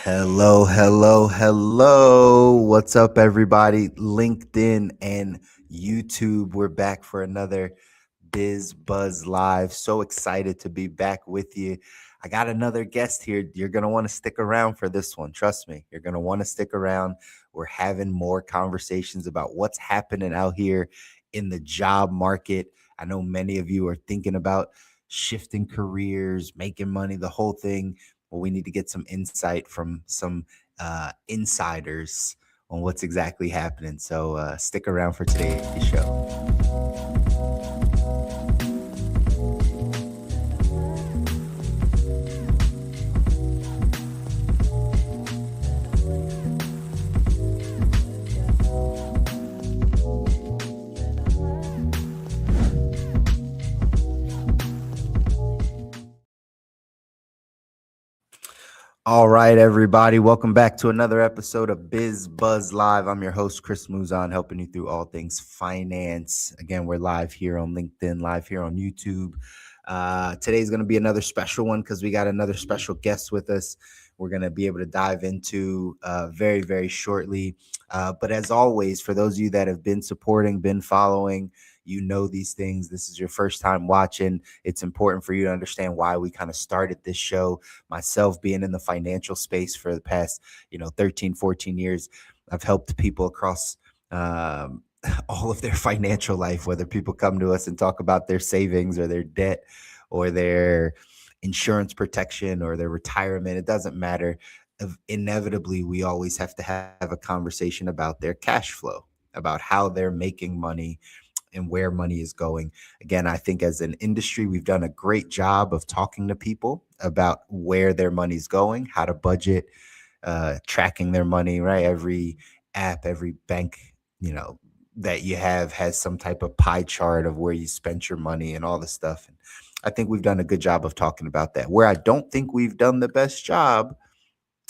Hello, hello, hello. What's up, everybody? LinkedIn and YouTube. We're back for another BizBuzz Live. So excited to be back with you. I got another guest here. You're going to want to stick around for this one. Trust me, you're going to want to stick around. We're having more conversations about what's happening out here in the job market. I know many of you are thinking about shifting careers, making money, the whole thing. Well, we need to get some insight from some insiders on what's exactly happening. So stick around for today's show. All right, everybody. Welcome back to another episode of BizBuzz Live. I'm your host, Chris Muzan, helping you through all things finance. Again, we're live here on LinkedIn, live here on YouTube. Today's going to be another special one because we got another special guest with us. We're going to be able to dive into very, very shortly. But as always, for those of you that have been supporting, been following, you know these things. This is your first time watching. It's important for you to understand why we kind of started this show. Myself being in the financial space for the past, 13, 14 years, I've helped people across all of their financial life, whether people come to us and talk about their savings or their debt or their insurance protection or their retirement. It doesn't matter. Inevitably, we always have to have a conversation about their cash flow, about how they're making money and where money is going. Again, I think as an industry, we've done a great job of talking to people about where their money's going, how to budget, tracking their money, right? Every app, every bank, that you have has some type of pie chart of where you spent your money and all the stuff. And I think we've done a good job of talking about that. Where I don't think we've done the best job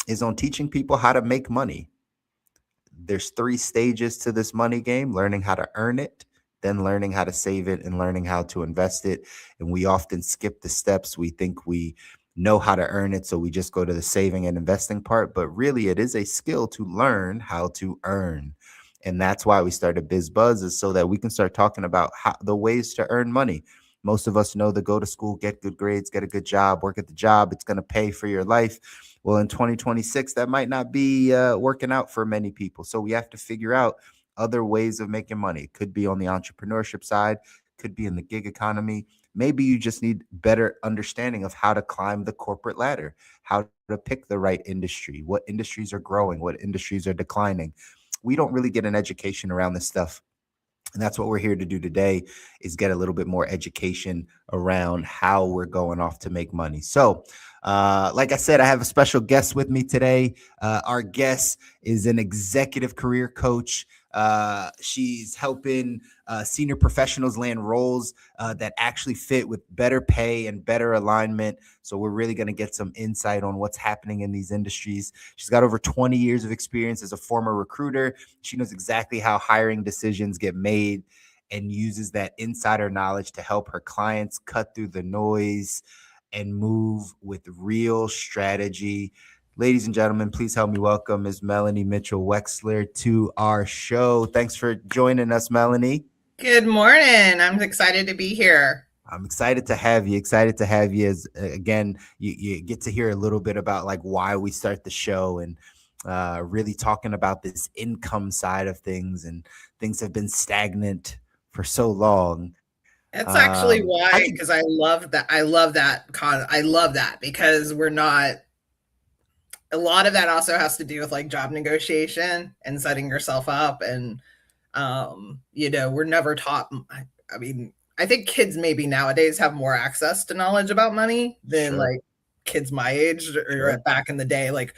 is on teaching people how to make money. There's 3 stages to this money game: learning how to earn it, then learning how to save it, and learning how to invest it. And we often skip the steps. We think we know how to earn it, so we just go to the saving and investing part. But really, it is a skill to learn how to earn. And that's why we started BizBuzz, is so that we can start talking about the ways to earn money. Most of us know to go to school, get good grades, get a good job, work at the job. It's going to pay for your life. Well, in 2026, that might not be working out for many people. So we have to figure out other ways of making money. It could be on the entrepreneurship side, could be in the gig economy. Maybe you just need better understanding of how to climb the corporate ladder, how to pick the right industry, what industries are growing, what industries are declining. We don't really get an education around this stuff. And that's what we're here to do today, is get a little bit more education around how we're going off to make money. So, like I said, I have a special guest with me today. Our guest is an executive career coach. She's helping senior professionals land roles that actually fit with better pay and better alignment. So we're really going to get some insight on what's happening in these industries. She's got over 20 years of experience as a former recruiter. She knows exactly how hiring decisions get made and uses that insider knowledge to help her clients cut through the noise and move with real strategy. Ladies and gentlemen, please help me welcome Ms. Melanie Mitchell Wexler to our show. Thanks for joining us, Melanie. Good morning. I'm excited to be here. I'm excited to have you. Excited to have you. As again, you get to hear a little bit about like why we start the show and really talking about this income side of things. And things have been stagnant for so long. That's actually How why, did because I love that. I love that. I love that because we're not. A lot of that also has to do with like job negotiation and setting yourself up, and we're never taught. I mean, I think kids maybe nowadays have more access to knowledge about money than Sure, like kids my age or sure. back in the day. Like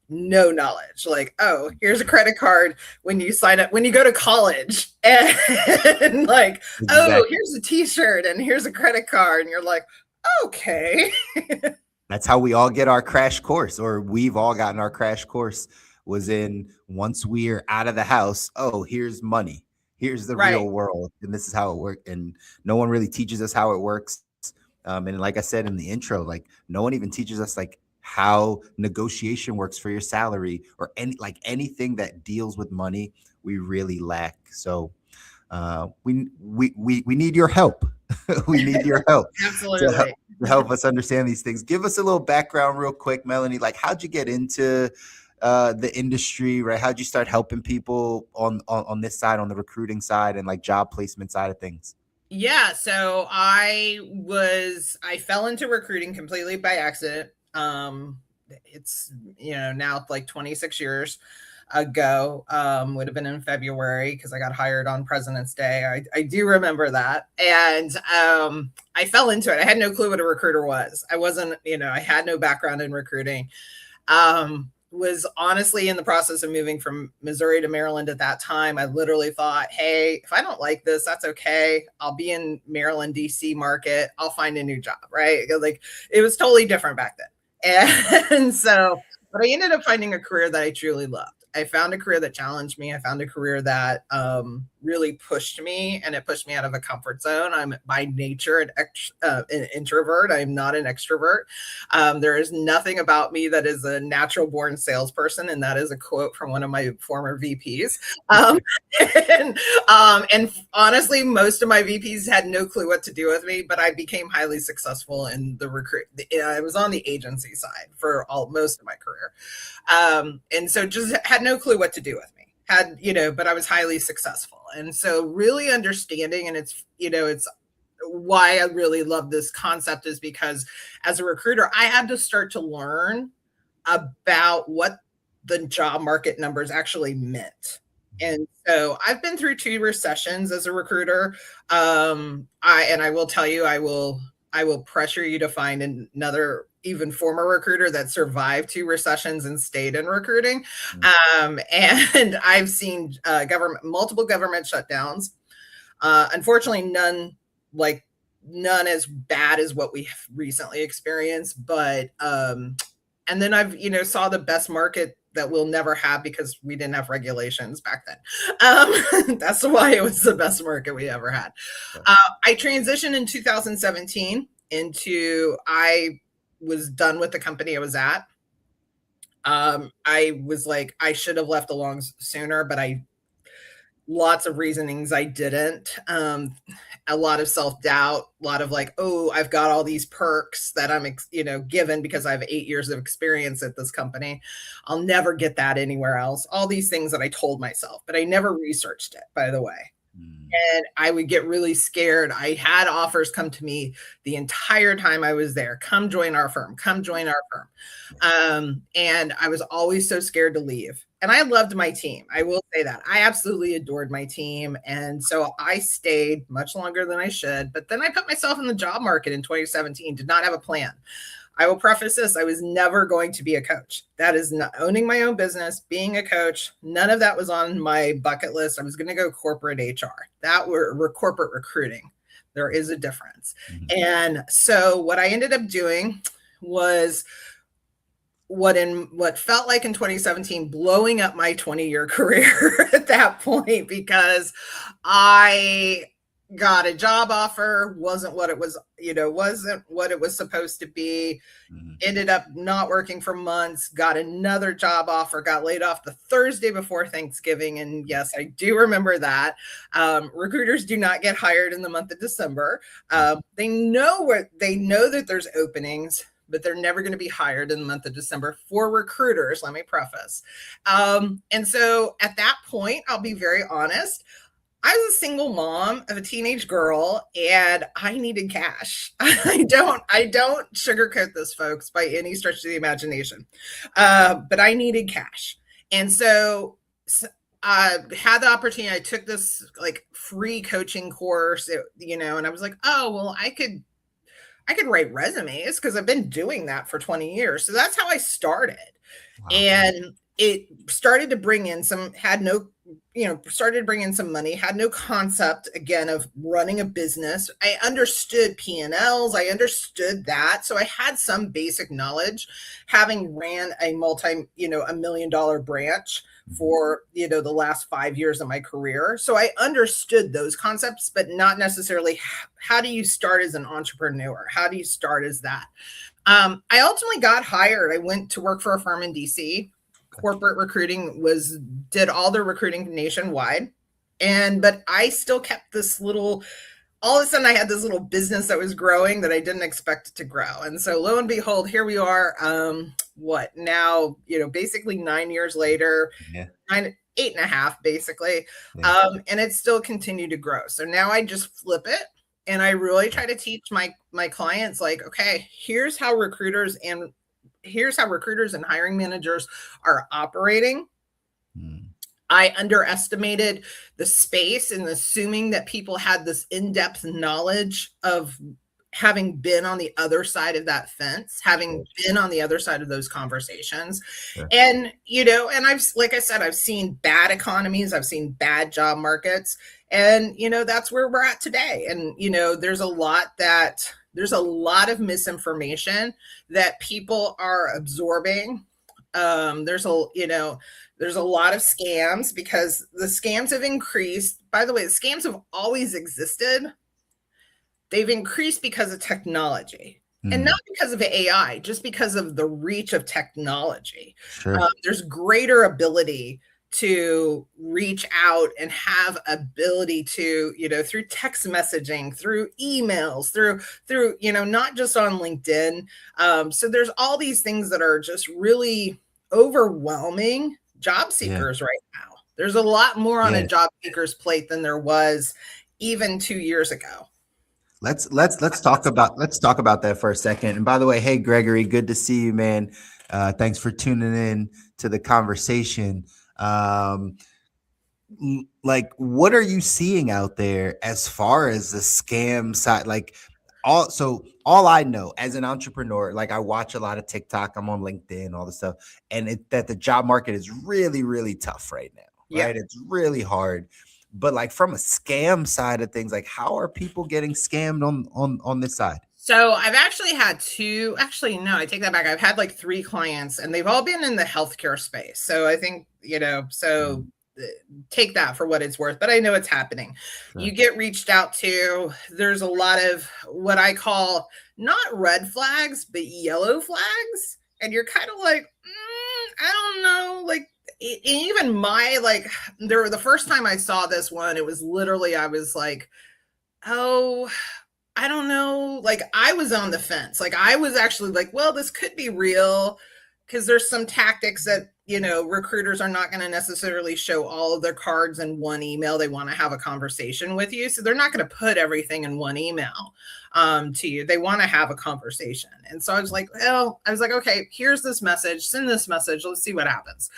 no knowledge, like, oh, here's a credit card when you sign up when you go to college, and like, oh, Exactly. here's a t-shirt and here's a credit card, and you're like, okay. That's how we all get our crash course, or we've all gotten our crash course, was in once we're out of the house. Oh, here's money. Here's the Right. real world. And this is how it works. And no one really teaches us how it works. And like I said in the intro, like no one even teaches us like how negotiation works for your salary, or anything that deals with money, we really lack. So we need your help. We need your help Absolutely. to help us understand these things. Give us a little background real quick, Melanie. Like, how'd you get into the industry, right? How'd you start helping people on this side, on the recruiting side and like job placement side of things? Yeah, so I fell into recruiting completely by accident. It's now like 26 years ago. Would have been in February because I got hired on President's Day. I do remember that. And I fell into it. I had no clue what a recruiter was. I wasn't, I had no background in recruiting. Was honestly in the process of moving from Missouri to Maryland at that time. I literally thought, hey, if I don't like this, that's okay. I'll be in Maryland, DC market. I'll find a new job, right? Like, it was totally different back then. And so, but I ended up finding a career that I truly loved. I found a career that challenged me. I found a career that really pushed me, and it pushed me out of a comfort zone. I'm by nature an introvert. I'm not an extrovert. There is nothing about me that is a natural born salesperson, and that is a quote from one of my former VPs. And honestly, most of my VPs had no clue what to do with me, but I became highly successful in the recruit. I was on the agency side for most of my career. And so just had no clue what to do with me, but I was highly successful. And so really understanding, and it's why I really love this concept, is because as a recruiter, I had to start to learn about what the job market numbers actually meant. And so I've been through 2 recessions as a recruiter. I will tell you, I will pressure you to find another even former recruiter that survived 2 recessions and stayed in recruiting. And I've seen multiple government shutdowns. Unfortunately, none as bad as what we have recently experienced. But and then I've saw the best market that we'll never have because we didn't have regulations back then. That's why it was the best market we ever had. I transitioned in 2017 I was done with the company I was at. I was like, I should have left along sooner, but lots of reasonings I didn't. A lot of self-doubt, a lot of like, oh, I've got all these perks that I'm, given because I have 8 years of experience at this company. I'll never get that anywhere else. All these things that I told myself, but I never researched it, by the way. And I would get really scared. I had offers come to me the entire time I was there. Come join our firm. Come join our firm. And I was always so scared to leave. And I loved my team. I will say that. I absolutely adored my team. And so I stayed much longer than I should. But then I put myself in the job market in 2017, did not have a plan. I will preface this. I was never going to be a coach. That is not owning my own business, being a coach. None of that was on my bucket list. I was going to go corporate HR. That were corporate recruiting. There is a difference. And so what I ended up doing was what felt like in 2017, blowing up my 20-year career at that point, because I got a job offer, wasn't what it was supposed to be. Ended up not working for months, got another job offer, got laid off the Thursday before Thanksgiving. And yes, I do remember that. Recruiters do not get hired in the month of December. They know that there's openings, but they're never going to be hired in the month of December for recruiters, let me preface. And so at that point, I'll be very honest, I was a single mom of a teenage girl, and I needed cash. I don't sugarcoat this, folks, by any stretch of the imagination. But I needed cash. And so I had the opportunity. I took this like free coaching course, and I was like, oh, well, I could write resumes because I've been doing that for 20 years. So that's how I started. Wow. And it started to bring in some money, had no concept again of running a business. I understood P&Ls. I understood that. So I had some basic knowledge, having ran a $1 million branch for, the last 5 years of my career. So I understood those concepts, but not necessarily how do you start as an entrepreneur? How do you start as that? I ultimately got hired. I went to work for a firm in DC. Corporate recruiting did all their recruiting nationwide. But I still kept this little, all of a sudden I had this little business that was growing that I didn't expect it to grow. And so lo and behold, here we are. What now, basically 9 years later, Yeah. 8.5 basically. Yeah. And it still continued to grow. So now I just flip it. And I really try to teach my clients, like, okay, here's how recruiters and hiring managers are operating. I underestimated the space and assuming that people had this in-depth knowledge of having been on the other side of that fence, having been on the other side of those conversations. Sure. And, and like I said, I've seen bad economies, I've seen bad job markets, and, that's where we're at today. And, there's a lot of misinformation that people are absorbing. There's a lot of scams because the scams have increased. By the way, the scams have always existed. They've increased because of technology and not because of AI, just because of the reach of technology. Sure. There's greater ability to reach out and have ability to, through text messaging, through emails, through, not just on LinkedIn. So there's all these things that are just really overwhelming job seekers right now. There's a lot more on a job seeker's plate than there was even 2 years ago. Let's talk about that for a second. And by the way, hey Gregory, good to see you, man. Thanks for tuning in to the conversation. Like, what are you seeing out there as far as the scam side? Like, all I know as an entrepreneur, like I watch a lot of TikTok, I'm on LinkedIn, all this stuff, and that the job market is really, really tough right now, right? It's really hard. But like from a scam side of things, like how are people getting scammed on this side? So I've actually had no, I take that back. I've had like 3 clients and they've all been in the healthcare space. So I think, take that for what it's worth, but I know it's happening. Sure. You get reached out to, there's a lot of what I call not red flags, but yellow flags. And you're kind of like, I don't know, like, even the first time I saw this one, it was literally, I was like, oh, I don't know. Like I was on the fence. Like I was actually like, well, this could be real because there's some tactics that, recruiters are not going to necessarily show all of their cards in one email. They want to have a conversation with you. So they're not going to put everything in one email to you. They want to have a conversation. And so I was like, okay, here's this message, send this message. Let's see what happens.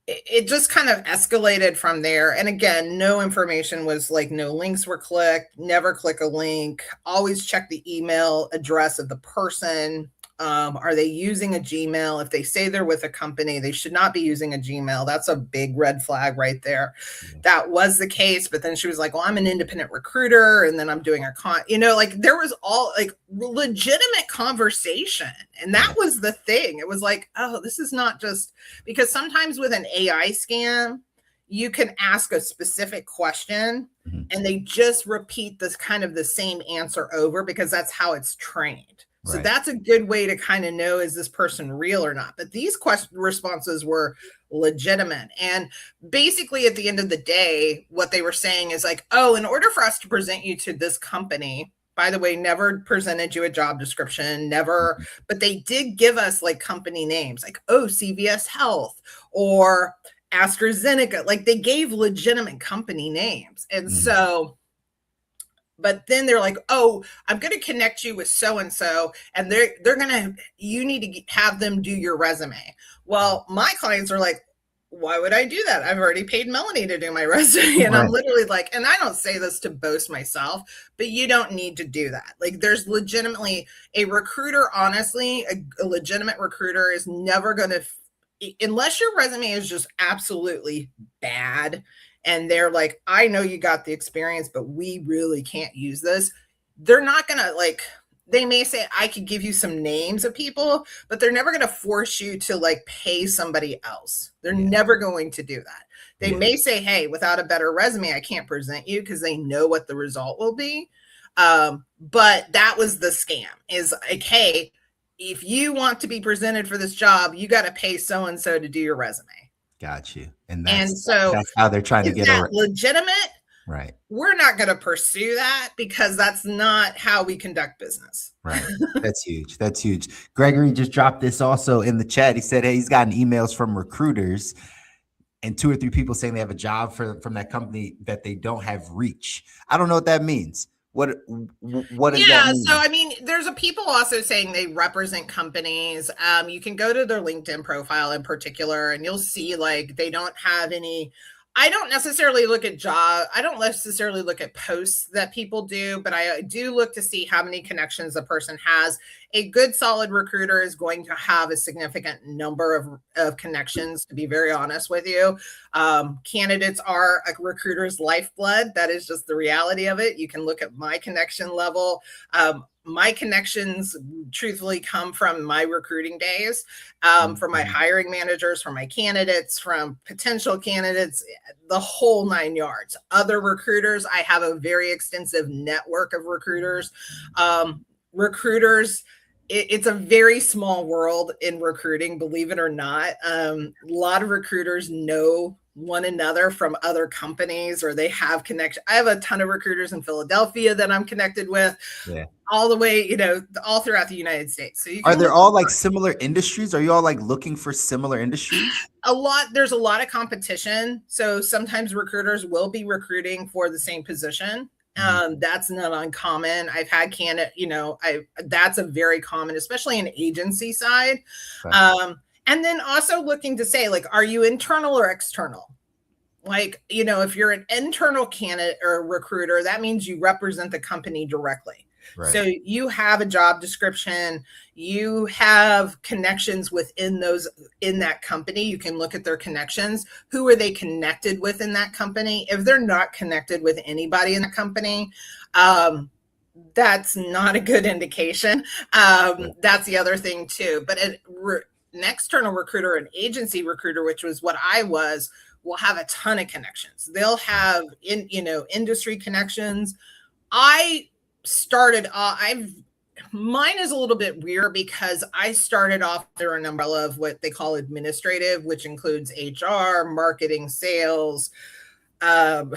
It just kind of escalated from there. And again, no information was like, no links were clicked, never click a link, always check the email address of the person. Are they using a Gmail? If they say they're with a company, they should not be using a Gmail. That's a big red flag right there. Yeah. That was the case. But then she was like, well, I'm an independent recruiter. And then I'm doing there was all like legitimate conversation. And that was the thing. It was like, oh, this is not just because sometimes with an AI scam, you can ask a specific question and they just repeat this kind of the same answer over because that's how it's trained. So that's a good way to kind of know, is this person real or not? But these responses were legitimate. And basically at the end of the day, what they were saying is like, oh, in order for us to present you to this company, by the way, never presented you a job description, never, but they did give us like company names like, oh, CVS Health or AstraZeneca. Like they gave legitimate company names. And so, but then they're like, oh, I'm going to connect you with so-and-so. And you need to have them do your resume. Well, my clients are like, why would I do that? I've already paid Melanie to do my resume. And I'm literally like, and I don't say this to boast myself, but you don't need to do that. Like there's legitimately a recruiter, honestly, a legitimate recruiter is never going to, unless your resume is just absolutely bad. And they're like, I know you got the experience, but we really can't use this. They're not going to like, they may say, I could give you some names of people, but they're never going to force you to like pay somebody else. They're never going to do that. They may say, hey, without a better resume, I can't present you because they know what the result will be. But that was the scam, is like, hey, if you want to be presented for this job, you got to pay so-and-so to do your resume. Got you. And And so that's how they're trying to is get that around. legitimate? Right. We're not going to pursue that because that's not how we conduct business. Right. That's huge. That's huge. Gregory just dropped this also in the chat. He said, hey, he's gotten emails from recruiters and 2 or 3 people saying they have a job from that company that they don't have reach. I don't know what that means. What does that mean? So I mean, there's a people also saying they represent companies. You can go to their LinkedIn profile in particular, and you'll see like they don't have any. I don't necessarily look at posts that people do, but I do look to see how many connections a person has. A good solid recruiter is going to have a significant number of connections, to be very honest with you. Candidates are a recruiter's lifeblood. That is just the reality of it. You can look at my connection level. My connections truthfully come from my recruiting days, from my hiring managers, from my candidates, from potential candidates, the whole 9 yards. Other recruiters, I have a very extensive network of recruiters. It's a very small world in recruiting, believe it or not. A lot of recruiters know one another from other companies, or they have connection. I have a ton of recruiters in Philadelphia that I'm connected with. Yeah. All the way, all throughout the United States. So you are there all like similar industries? Are you all like looking for similar industries? There's a lot of competition. So sometimes recruiters will be recruiting for the same position. That's not uncommon. I've had that's a very common, especially in agency side. Right. And then also looking to say, like, are you internal or external? Like, if you're an internal candidate or recruiter, that means you represent the company directly. Right. So you have a job description, you have connections in that company. You can look at their connections. Who are they connected with in that company? If they're not connected with anybody in the company, that's not a good indication. That's the other thing too. But an external recruiter, an agency recruiter, which was what I was, will have a ton of connections. They'll have industry connections. Mine is a little bit weird because I started off under an umbrella of what they call administrative, which includes HR, marketing, sales, some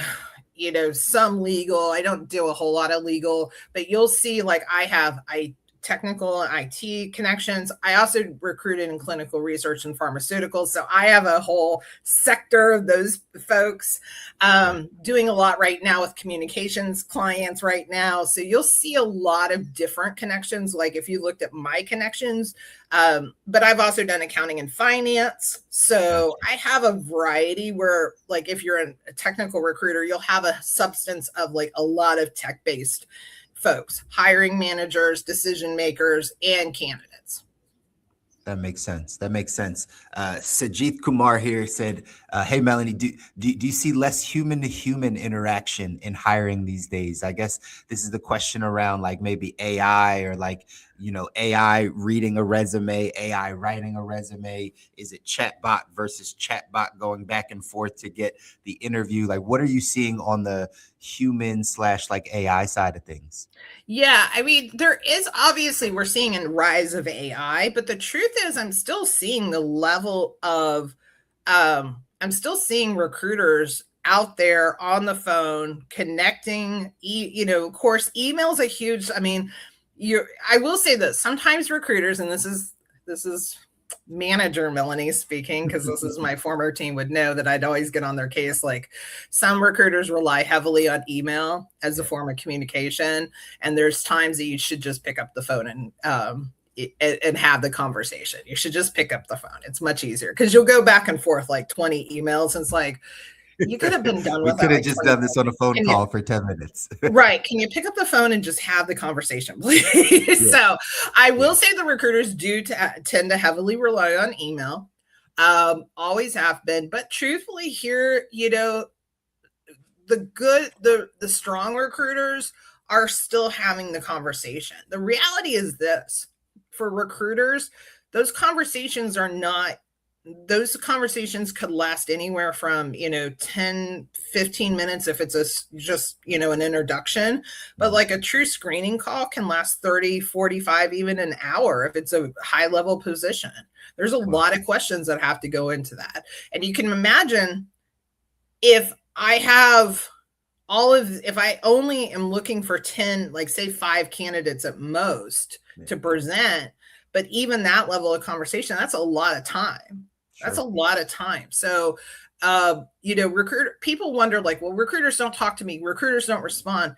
legal. I don't do a whole lot of legal, but you'll see like I technical and IT connections. I also recruited in clinical research and pharmaceuticals. So I have a whole sector of those folks, doing a lot right now with communications clients right now. So you'll see a lot of different connections. Like if you looked at my connections, but I've also done accounting and finance. So I have a variety where like, if you're a technical recruiter, you'll have a substance of like a lot of tech-based folks, hiring managers, decision makers, and candidates. That makes sense. Sajith Kumar here said, hey, Melanie, do you see less human to human interaction in hiring these days? I guess this is the question around like maybe AI or like, AI reading a resume, AI writing a resume. Is it chatbot versus chatbot going back and forth to get the interview? Like, what are you seeing on the human / like AI side of things? Yeah, I mean, there is obviously we're seeing a rise of AI, but the truth is I'm still seeing the level of I'm still seeing recruiters out there on the phone connecting. Of course, email's a huge, I mean, I will say this, sometimes recruiters, and this is manager Melanie speaking, because this is my former team, would know that I'd always get on their case. Like some recruiters rely heavily on email as a form of communication, and there's times that you should just pick up the phone and have the conversation. You should just pick up the phone. It's much easier because you'll go back and forth like 20 emails. And it's like, you could have been done with it. We could have just done this on a phone call for 10 minutes. Right. Can you pick up the phone and just have the conversation, please? Yeah. So I will say the recruiters do tend to heavily rely on email. Always have been. But truthfully here, the strong recruiters are still having the conversation. The reality is this: for recruiters, those conversations are not those conversations could last anywhere from 10, 15 minutes if it's just an introduction, but like a true screening call can last 30, 45, even an hour if it's a high level position. There's a lot of questions that have to go into that. And you can imagine if I only am looking for 10, like say 5 candidates at most to present, but even that level of conversation, that's a lot of time. Sure. That's a lot of time. So, people wonder like, well, recruiters don't talk to me. Recruiters don't respond.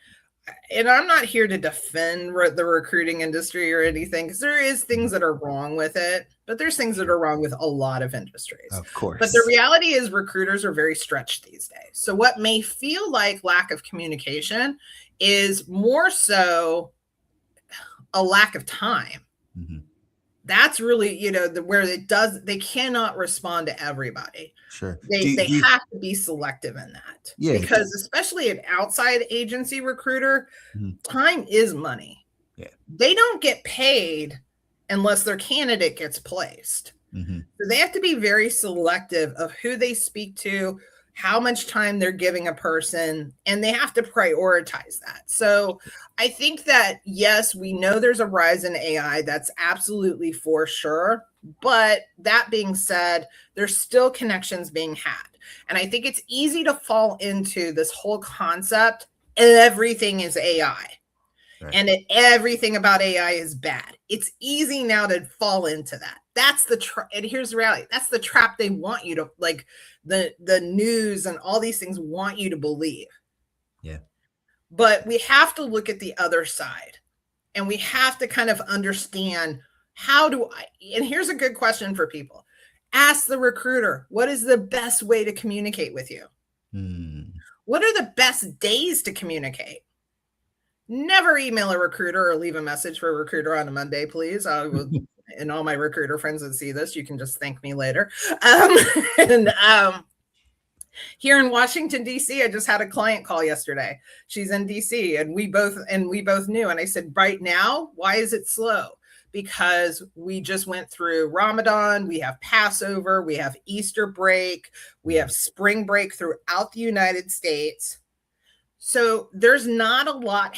And I'm not here to defend the recruiting industry or anything, because there is things that are wrong with it, but there's things that are wrong with a lot of industries. Of course. But the reality is recruiters are very stretched these days. So what may feel like lack of communication is more so a lack of time. Mm-hmm. That's really, where they cannot respond to everybody. Sure. They have to be selective in that. Yeah. Because especially an outside agency recruiter, time is money. Yeah. They don't get paid unless their candidate gets placed. Mm-hmm. So they have to be very selective of who they speak to, how much time they're giving a person, and they have to prioritize that. So I think that, yes, we know there's a rise in AI. That's absolutely for sure. But that being said, there's still connections being had. And I think it's easy to fall into this whole concept, everything is AI. Right. And everything about AI is bad. It's easy now to fall into that. That's the and here's the reality. That's the trap they want you to, like, the news and all these things want you to believe. Yeah. But we have to look at the other side, and we have to kind of understand and here's a good question for people. Ask the recruiter, what is the best way to communicate with you? What are the best days to communicate? Never email a recruiter or leave a message for a recruiter on a Monday, please. I will, and all my recruiter friends that see this, you can just thank me later. Here in Washington, D.C., I just had a client call yesterday. She's in D.C. and we both knew. And I said, right now, why is it slow? Because we just went through Ramadan, we have Passover, we have Easter break, we have spring break throughout the United States. So there's not a lot,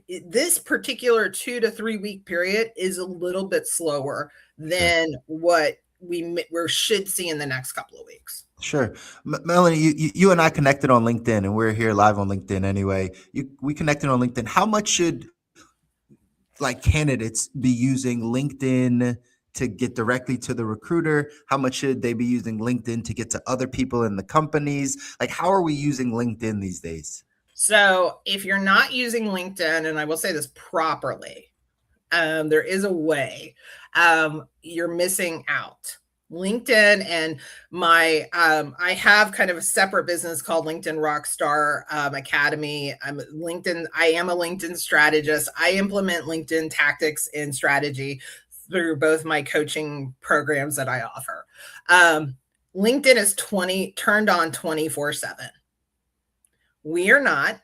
this particular 2 to 3 week period is a little bit slower than what we should see in the next couple of weeks. Sure. Melanie, you and I connected on LinkedIn, and we're here live on LinkedIn anyway. We connected on LinkedIn. How much should candidates be using LinkedIn to get directly to the recruiter? How much should they be using LinkedIn to get to other people in the companies? Like, how are we using LinkedIn these days? So if you're not using LinkedIn, and I will say this properly, there is a way, you're missing out. LinkedIn and I have kind of a separate business called LinkedIn Rockstar Academy. I am a LinkedIn strategist. I implement LinkedIn tactics and strategy through both my coaching programs that I offer. LinkedIn is turned on 24/7. We are not.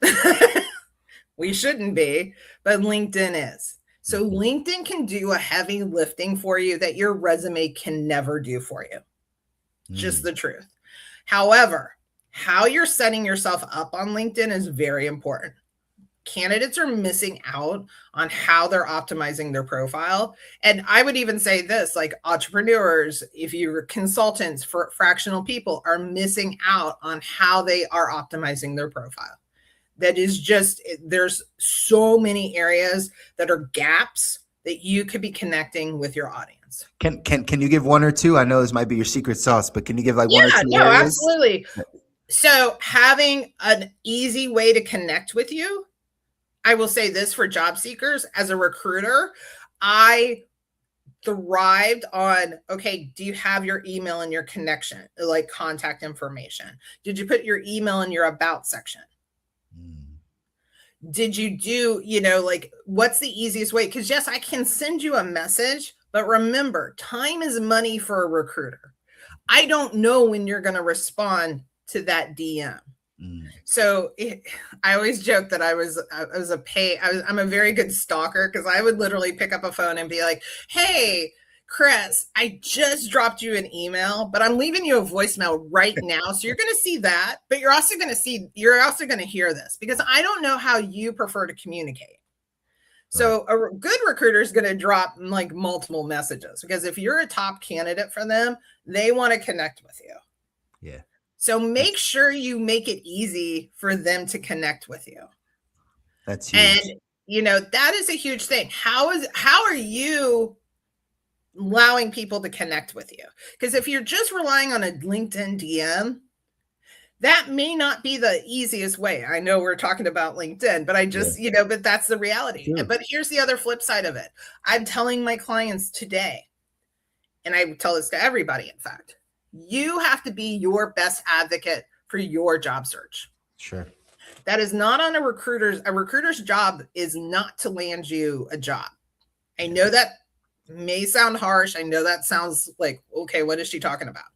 We shouldn't be, but LinkedIn is. So LinkedIn can do a heavy lifting for you that your resume can never do for you. Just the truth. However, how you're setting yourself up on LinkedIn is very important. Candidates are missing out on how they're optimizing their profile. And I would even say this, like entrepreneurs, if you're consultants, for fractional people, are missing out on how they are optimizing their profile. That is just, there's so many areas that are gaps that you could be connecting with your audience. Can you give one or two? I know this might be your secret sauce, but can you give one or two areas? Absolutely. So having an easy way to connect with you, I will say this for job seekers. As a recruiter, I thrived on, okay, do you have your email and your connection, like contact information? Did you put your email in your about section? Did you do, what's the easiest way? Because yes, I can send you a message, but remember, time is money for a recruiter. I don't know when you're going to respond to that DM. So I always joke that I'm a very good stalker, because I would literally pick up a phone and be like, hey, Chris, I just dropped you an email, but I'm leaving you a voicemail right now. So you're going to see that, but you're also going to hear this because I don't know how you prefer to communicate. So a good recruiter is going to drop like multiple messages because if you're a top candidate for them, they want to connect with you. Yeah. So make sure you make it easy for them to connect with you. That's huge. And that is a huge thing. How are you allowing people to connect with you? Because if you're just relying on a LinkedIn DM, that may not be the easiest way. I know we're talking about LinkedIn, but but that's the reality. Sure. But here's the other flip side of it. I'm telling my clients today, and I tell this to everybody, in fact, you have to be your best advocate for your job search. Sure. That is not on a recruiter's. A recruiter's job is not to land you a job. I know that may sound harsh. I know that sounds like, okay, what is she talking about?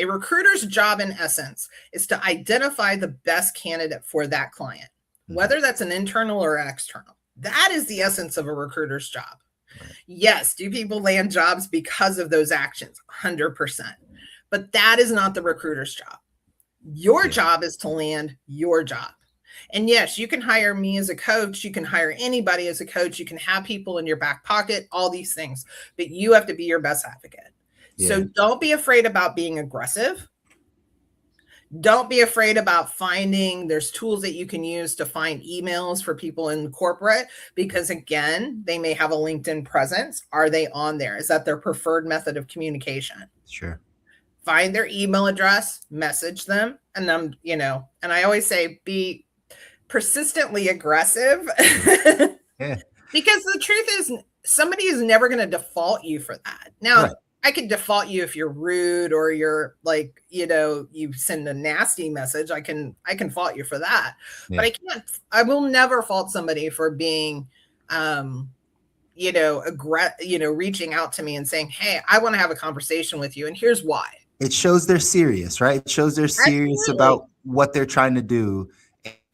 A recruiter's job, in essence, is to identify the best candidate for that client, whether that's an internal or external. That is the essence of a recruiter's job. Right. Yes, do people land jobs because of those actions? 100%. But that is not the recruiter's job. Your job is to land your job. And yes, you can hire me as a coach. You can hire anybody as a coach. You can have people in your back pocket, all these things. But you have to be your best advocate. Yeah. So don't be afraid about being aggressive. Don't be afraid about there's tools that you can use to find emails for people in corporate, because again, they may have a LinkedIn presence. Are they on there? Is that their preferred method of communication? Sure. Find their email address, message them. And then, and I always say, be persistently aggressive. Yeah. Because the truth is somebody is never going to default you for that. Now, right. I could default you if you're rude or you're like, you send a nasty message. I can fault you for that. Yeah. But I will never fault somebody for being, reaching out to me and saying, hey, I want to have a conversation with you. And here's why. It shows they're serious, right? It shows they're serious Absolutely. About what they're trying to do.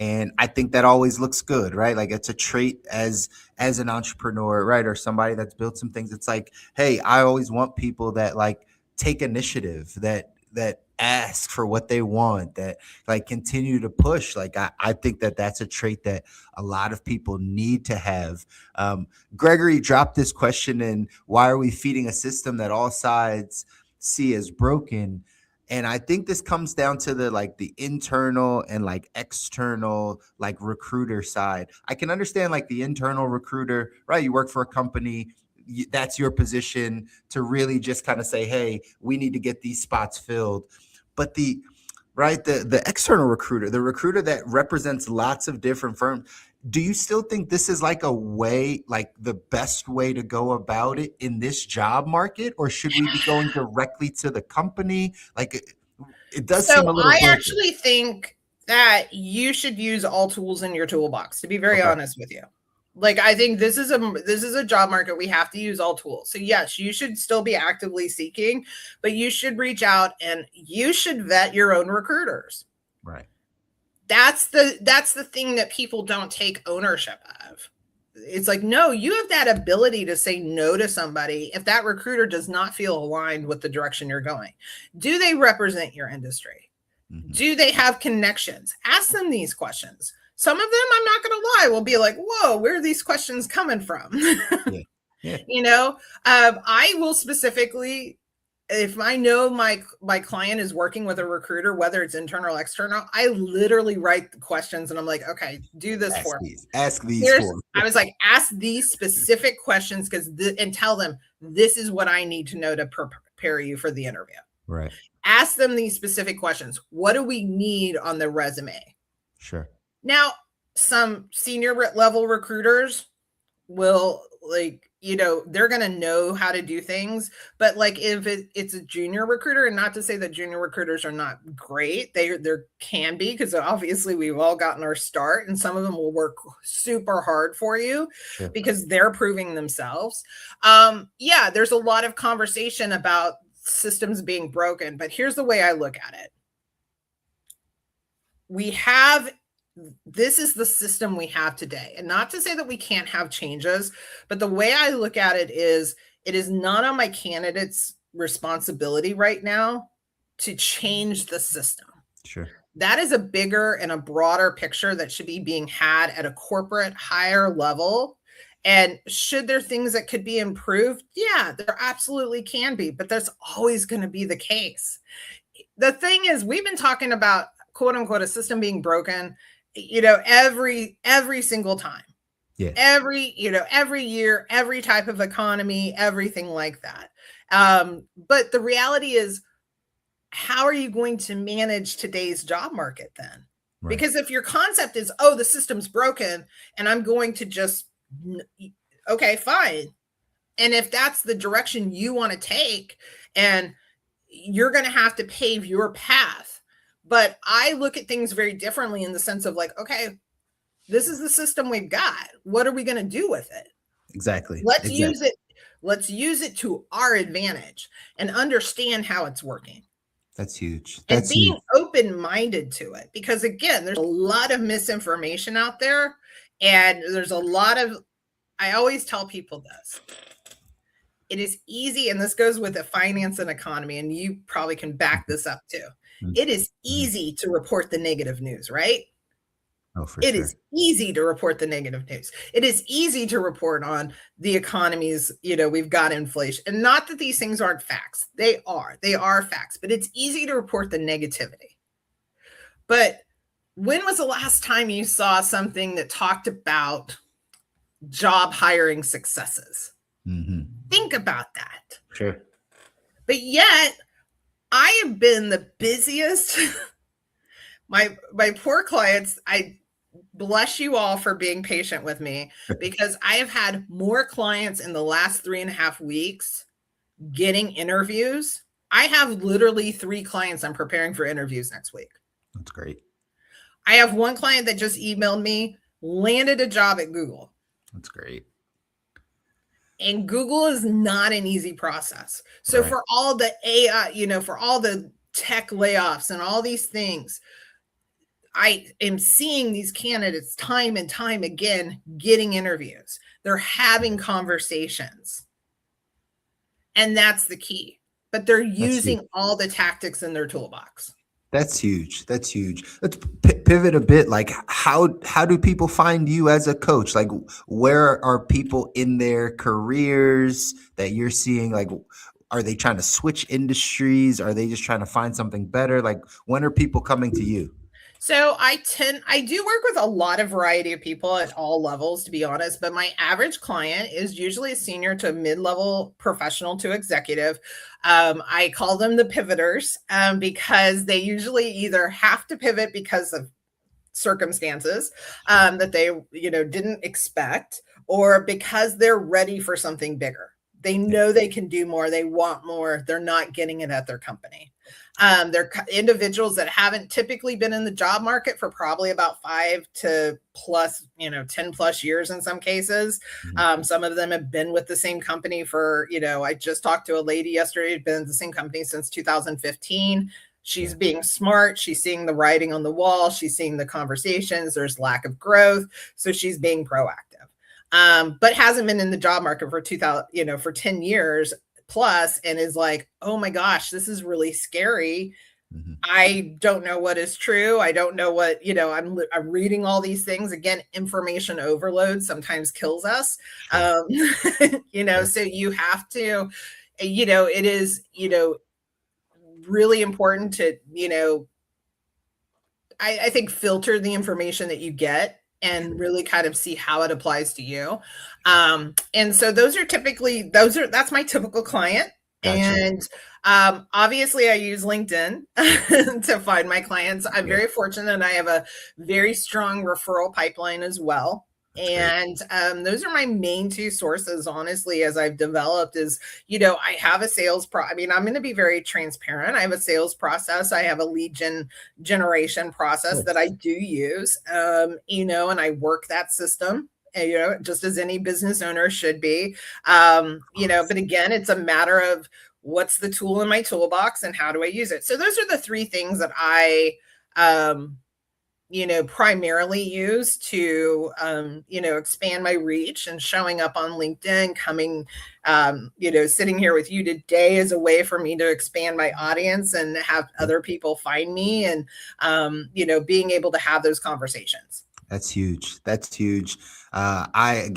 And I think that always looks good, right? Like it's a trait as an entrepreneur, right? Or somebody that's built some things. It's like, hey, I always want people that like take initiative, that ask for what they want, that like continue to push. Like I think that's a trait that a lot of people need to have. Gregory dropped this question in, why are we feeding a system that all sides see as broken? And I think this comes down to the internal and like external, like recruiter side. I can understand like the internal recruiter, right? You work for a company, that's your position to really just kind of say, hey, we need to get these spots filled. But the external recruiter, the recruiter that represents lots of different firms, do you still think this is like a way, like the best way to go about it in this job market? Or should we be going directly to the company? Like it does seem a little broken. I actually think that you should use all tools in your toolbox, to be very honest with you. Like, I think this is a job market. We have to use all tools. So yes, you should still be actively seeking, but you should reach out and you should vet your own recruiters. Right. That's the thing that people don't take ownership of. It's like, no, you have that ability to say no to somebody if that recruiter does not feel aligned with the direction you're going. Do they represent your industry? Mm-hmm. Do they have connections? Ask them these questions. Some of them, I'm not going to lie, will be like, whoa, where are these questions coming from? Yeah. I will specifically, if I know my client is working with a recruiter, whether it's internal or external, I literally write the questions and I'm like, okay, do this for me. Ask these for me. I was like, ask these specific questions and tell them this is what I need to know to prepare you for the interview. Right. Ask them these specific questions. What do we need on the resume? Sure. Now, some senior level recruiters will they're going to know how to do things. But like if it's a junior recruiter, and not to say that junior recruiters are not great, there can be, because obviously we've all gotten our start and some of them will work super hard for you because they're proving themselves. There's a lot of conversation about systems being broken, but here's the way I look at it. This is the system we have today. And not to say that we can't have changes, but the way I look at it is it is not on my candidate's responsibility right now to change the system. Sure. That is a bigger and a broader picture that should be being had at a corporate higher level. And should there things that could be improved? Yeah, there absolutely can be, but that's always going to be the case. The thing is, we've been talking about quote unquote a system being broken, every single time. Yeah. Every year, every type of economy, everything like that. But the reality is, how are you going to manage today's job market then? Right. Because if your concept is, oh, the system's broken and I'm going to just, okay, fine. And if that's the direction you want to take, and you're going to have to pave your path. But I look at things very differently in the sense of like, okay, this is the system we've got. What are we going to do with it? Exactly. Let's use it. Let's use it to our advantage and understand how it's working. That's huge. That's being open-minded to it, because again, there's a lot of misinformation out there, and there's a lot of, I always tell people this. It is easy, and this goes with the finance and economy, and you probably can back this up too. It is easy to report the negative news, right? Oh, for sure. It is easy to report the negative news. It is easy to report on the economies, we've got inflation. And not that these things aren't facts. They are facts, but it's easy to report the negativity. But when was the last time you saw something that talked about job hiring successes? Mm-hmm. Think about that. Sure. But yet, I have been the busiest. My poor clients, I bless you all for being patient with me, because I have had more clients in the last 3.5 weeks getting interviews. I have literally 3 clients I'm preparing for interviews next week. That's great. I have one client that just emailed me, landed a job at Google. That's great. And Google is not an easy process. So right. For all the AI, for all the tech layoffs and all these things, I am seeing these candidates time and time again getting interviews. They're having conversations. And that's the key. But they're using all the tactics in their toolbox. That's huge. That's huge. Let's pivot a bit. Like, how do people find you as a coach? Like, where are people in their careers that you're seeing? Like, are they trying to switch industries? Are they just trying to find something better? Like, when are people coming to you? So I do work with a lot of variety of people at all levels, to be honest, but my average client is usually a senior to mid-level professional to executive. I call them the pivoters because they usually either have to pivot because of circumstances that they, didn't expect, or because they're ready for something bigger. They know they can do more. They want more. They're not getting it at their company. They're individuals that haven't typically been in the job market for probably about 5 to plus, 10 plus years in some cases. Some of them have been with the same company for, I just talked to a lady yesterday who'd been in the same company since 2015. She's being smart. She's seeing the writing on the wall. She's seeing the conversations. There's lack of growth. So she's being proactive, but hasn't been in the job market for 10 years plus, and is like, oh my gosh, this is really scary. Mm-hmm. I don't know what is true. I don't know what, I'm reading all these things. Again, information overload sometimes kills us. So you have to, it is, really important to, I think filter the information that you get and really kind of see how it applies to you. And so that's my typical client. Gotcha. And obviously I use LinkedIn to find my clients. I'm very fortunate, and I have a very strong referral pipeline as well. And those are my main 2 sources, honestly, as I've developed is, I have a sales I'm going to be very transparent. I have a sales process. I have a lead generation process that I do use, and I work that system, just as any business owner should be, but again, it's a matter of what's the tool in my toolbox and how do I use it? So those are the 3 things that I, primarily use to, expand my reach, and showing up on LinkedIn, coming, sitting here with you today is a way for me to expand my audience and have other people find me, and, being able to have those conversations. That's huge. That's huge. I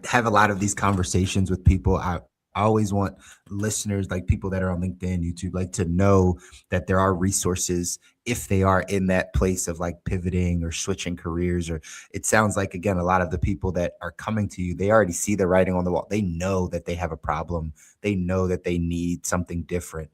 have a lot of these conversations with people. I always want listeners, like people that are on LinkedIn, YouTube, like to know that there are resources if they are in that place of like pivoting or switching careers. Or it sounds like, again, a lot of the people that are coming to you, they already see the writing on the wall. They know that they have a problem. They know that they need something different.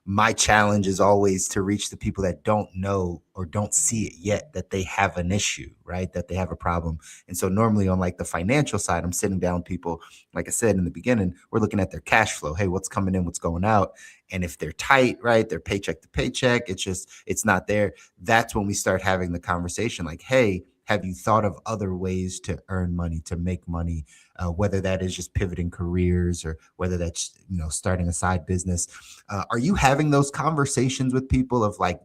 My challenge is always to reach the people that don't know or don't see it yet, that they have an issue, right? That they have a problem. And so normally on like the financial side, I'm sitting down with people, like I said in the beginning, we're looking at their cash flow. Hey, what's coming in, what's going out? And if they're tight, right, they're paycheck to paycheck, it's not there. That's when we start having the conversation like, hey, have you thought of other ways to earn money, to make money, whether that is just pivoting careers or whether that's, starting a side business? Are you having those conversations with people of like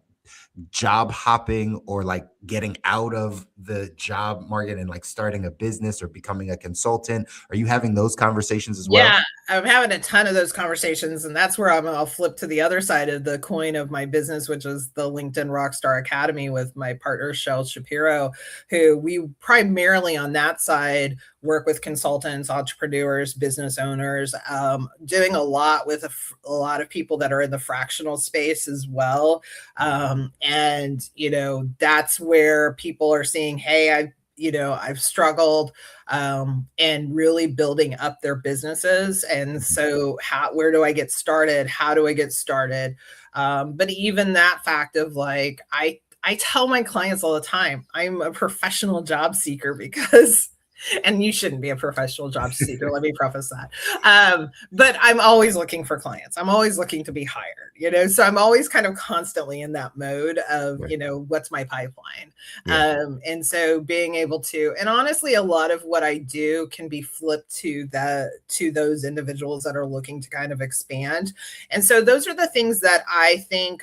job hopping or like getting out of the job market and like starting a business or becoming a consultant? Are you having those conversations as well? Yeah, I'm having a ton of those conversations, and that's where I'll flip to the other side of the coin of my business, which is the LinkedIn Rockstar Academy with my partner Shel Shapiro, who we primarily on that side work with consultants, entrepreneurs, business owners, doing a lot with a lot of people that are in the fractional space as well. And that's where people are seeing, hey, I've struggled, and really building up their businesses. And so where do I get started? How do I get started? But even that fact of like, I tell my clients all the time, I'm a professional job seeker because, and you shouldn't be a professional job seeker. Let me preface that. But I'm always looking for clients. I'm always looking to be hired, so I'm always kind of constantly in that mode of, Right. What's my pipeline? Yeah. And so being able to, and honestly, a lot of what I do can be flipped to those individuals that are looking to kind of expand. And so those are the things that I think,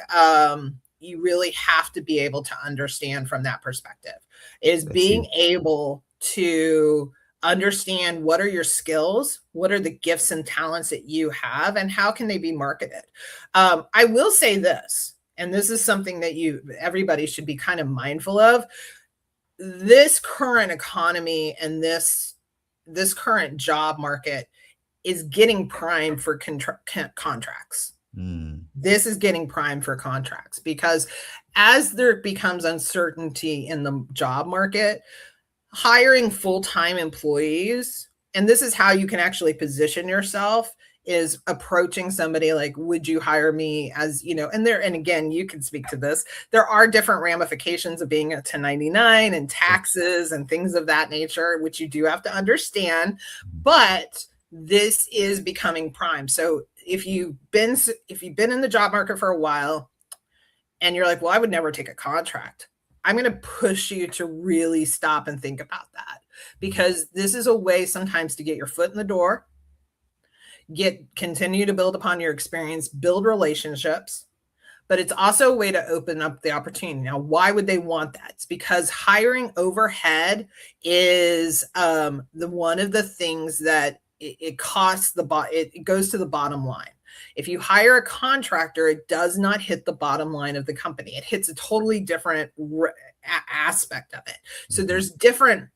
you really have to be able to understand from that perspective, is That's being huge. able to understand what are your skills, what are the gifts and talents that you have, and how can they be marketed. I will say this, and this is something that everybody should be kind of mindful of. This current economy and this current job market is getting primed for contracts. This is getting primed for contracts because as there becomes uncertainty in the job market, hiring full-time employees, and this is how you can actually position yourself, is approaching somebody like, would you hire me as, and again, you can speak to this. There are different ramifications of being a 1099 and taxes and things of that nature, which you do have to understand, but this is becoming prime. So if you've been in the job market for a while and you're like, well, I would never take a contract, I'm going to push you to really stop and think about that, because this is a way sometimes to get your foot in the door, continue to build upon your experience, build relationships, but it's also a way to open up the opportunity. Now, why would they want that? It's because hiring overhead is one of the things that it costs it goes to the bottom line. If you hire a contractor, it does not hit the bottom line of the company. It hits a totally different aspect of it. So there's different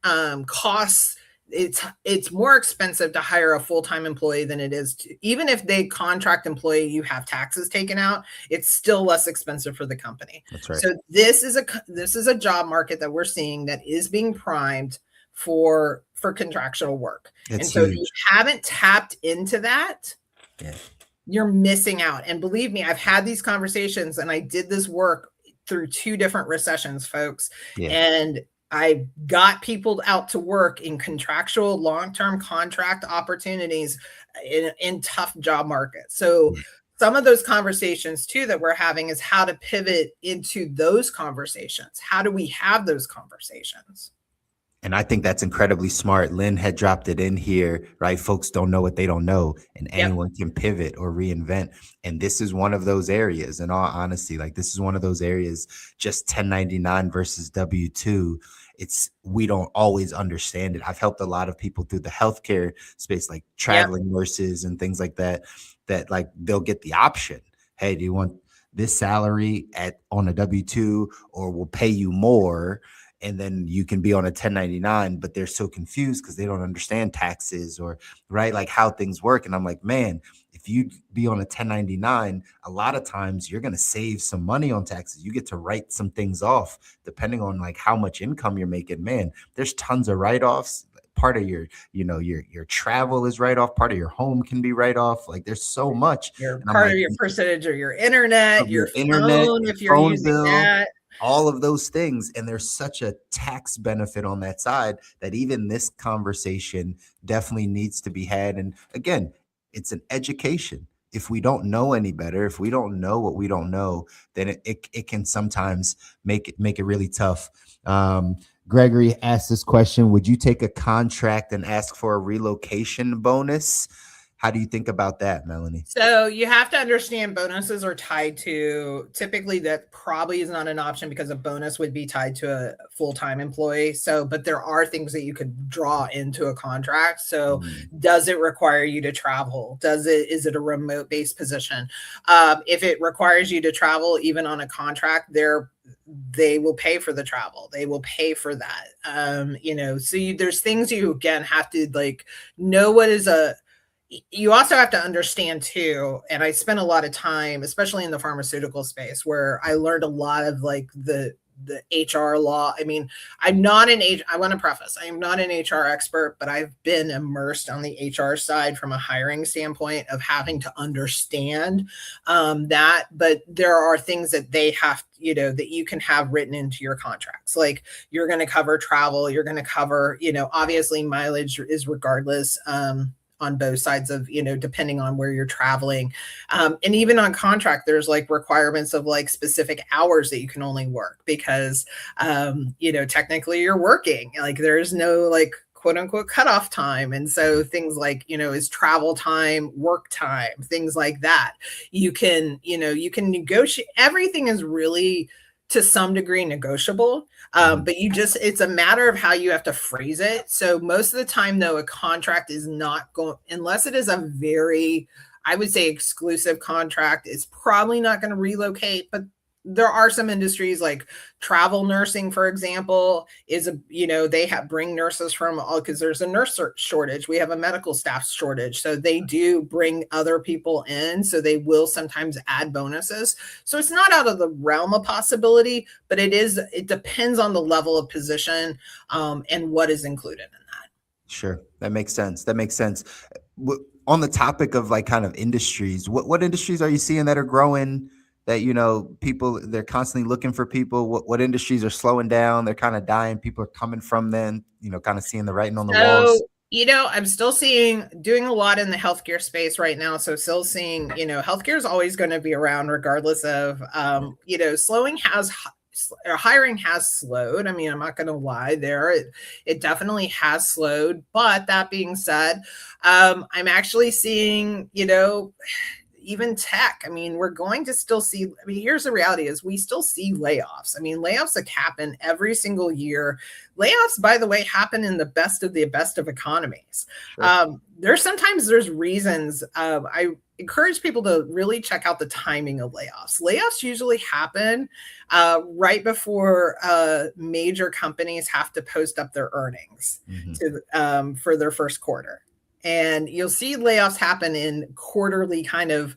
costs. It's more expensive to hire a full-time employee than it is even if they contract employee, you have taxes taken out, it's still less expensive for the company. That's right. So this is a job market that we're seeing that is being primed for contractual work. That's and so huge. if you haven't tapped into that, Yeah. you're missing out. And believe me, I've had these conversations, and I did this work through 2 different recessions, folks. Yeah. And I got people out to work in contractual long-term contract opportunities in tough job markets. So some of those conversations too that we're having is how to pivot into those conversations. How do we have those conversations? And I think that's incredibly smart. Lynn had dropped it in here, right? Folks don't know what they don't know, and Yep. anyone can pivot or reinvent. And this is one of those areas, in all honesty, like this is one of those areas, just 1099 versus W2. It's, we don't always understand it. I've helped a lot of people through the healthcare space, like Yep. traveling nurses and things like that, that like they'll get the option. Hey, do you want this salary at on a W2, or we'll pay you more? And then you can be on a 1099, but they're so confused because they don't understand taxes, or right, like how things work. And I'm like, man, if you be on a 1099, a lot of times you're going to save some money on taxes. You get to write some things off depending on like how much income you're making. Man, there's tons of write-offs. Part of your, you know, your travel is write off, part of your home can be write off. Like there's so much. Your And I'm part like, of your percentage of your internet, of your your internet, phone, your if you're phone using bill, that. all of those things. And there's such a tax benefit on that side that even this conversation definitely needs to be had. And again, it's an education. If we don't know any better, if we don't know what we don't know, then it can sometimes make it really tough. Gregory asked this question: would you take a contract and ask for a relocation bonus? How do you think about that, Melanie? So you have to understand bonuses are tied to, typically that probably is not an option because a bonus would be tied to a full-time employee. So, but there are things that you could draw into a contract. So does it require you to travel? Is it a remote based position? If it requires you to travel, even on a contract, they will pay for the travel. They will pay for that. There's things you again have to like know what is you also have to understand too, and I spent a lot of time, especially in the pharmaceutical space, where I learned a lot of like the HR law. I mean, I want to preface, I am not an HR expert, but I've been immersed on the HR side from a hiring standpoint of having to understand that. But there are things that they have, that you can have written into your contracts. Like you're going to cover travel, you're going to cover, obviously mileage is regardless. On both sides of, depending on where you're traveling. And even on contract, there's like requirements of like specific hours that you can only work because, technically you're working. Like there's no like quote unquote cutoff time. And so things like, is travel time, work time, things like that. You can negotiate. Everything is really to some degree negotiable. But it's a matter of how you have to phrase it. So most of the time though, a contract is not going, unless it is a very, I would say exclusive contract, it's probably not going to relocate. But there are some industries like travel nursing, for example, they bring nurses from all, because there's a nurse shortage. We have a medical staff shortage. So they do bring other people in. So they will sometimes add bonuses. So it's not out of the realm of possibility, but it depends on the level of position and what is included in that. Sure. That makes sense. On the topic of like kind of industries, what industries are you seeing that are growing, that, people, they're constantly looking for people? What industries are slowing down? They're kind of dying. People are coming from them, kind of seeing the writing on the walls. I'm still doing a lot in the healthcare space right now. So still seeing, healthcare is always going to be around regardless of, hiring has slowed. I mean, I'm not going to lie there. It definitely has slowed. But that being said, I'm actually seeing, even tech. I mean, we're going to still see, here's the reality is we still see layoffs. I mean, layoffs that happen every single year. Layoffs, by the way, happen in the best of economies. Sure. There's reasons. I encourage people to really check out the timing of layoffs. Layoffs usually happen right before major companies have to post up their earnings for their first quarter. And you'll see layoffs happen in quarterly kind of